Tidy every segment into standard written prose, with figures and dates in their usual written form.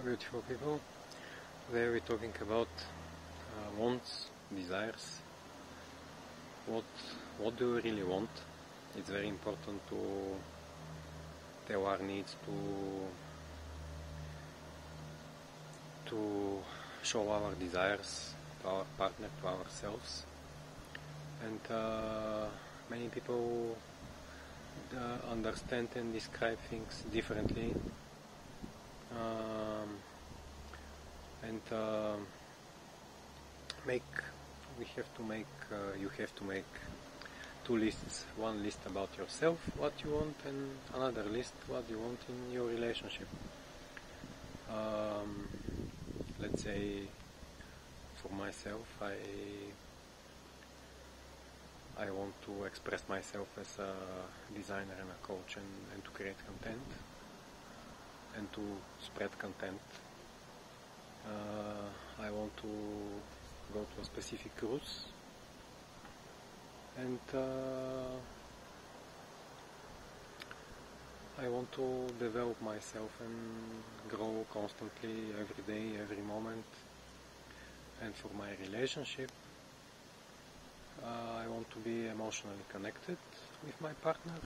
Beautiful people. Today we're talking about wants, desires. What do we really want? It's very important to tell our needs, to show our desires to our partner, to ourselves. And many people understand and describe things differently. You have to make two lists. One list about yourself, what you want, and another list what you want in your relationship. Let's say for myself, I want to express myself as a designer and a coach, and to create content and to spread content. I want to go to a specific cruise, and I want to develop myself and grow constantly, every day, every moment. And for my relationship, I want to be emotionally connected with my partner.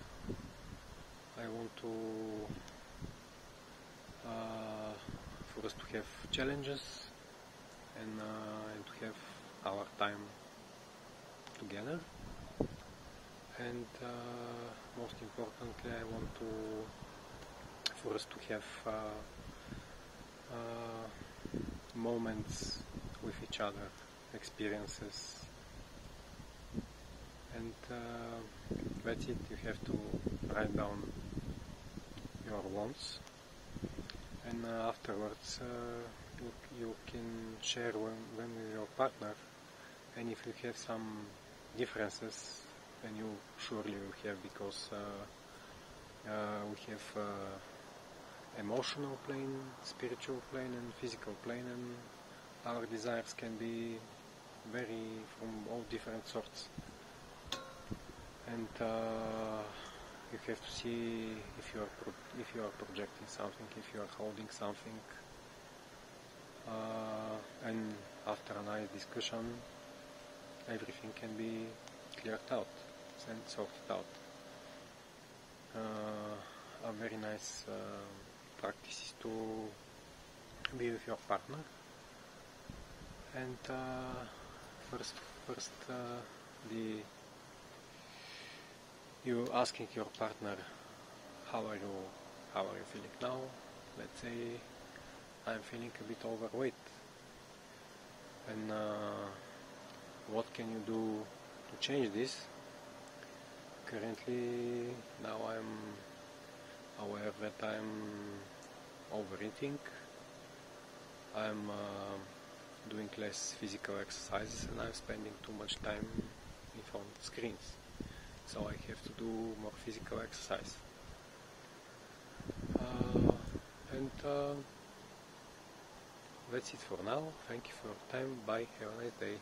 I want to for us to have challenges and to have our time together. And most importantly, I want for us to have moments with each other, experiences. And that's it. You have to write down your wants, and afterwards you can share them with your partner. And if you have some differences, then you surely will have, because we have emotional plane, spiritual plane, and physical plane, and our desires can be from all different sorts. And you have to see if you are projecting something, if you are holding something, and after a nice discussion, everything can be cleared out and sorted out. A very nice practice is to be with your partner, and first you asking your partner, how are you feeling now? Let's say I'm feeling a bit overweight, and what can you do to change this? Currently, now I'm aware that I'm overeating. I'm doing less physical exercises, and I'm spending too much time in front of screens. So I have to do more physical exercise. And that's it for now. Thank you for your time. Bye. Have a nice day.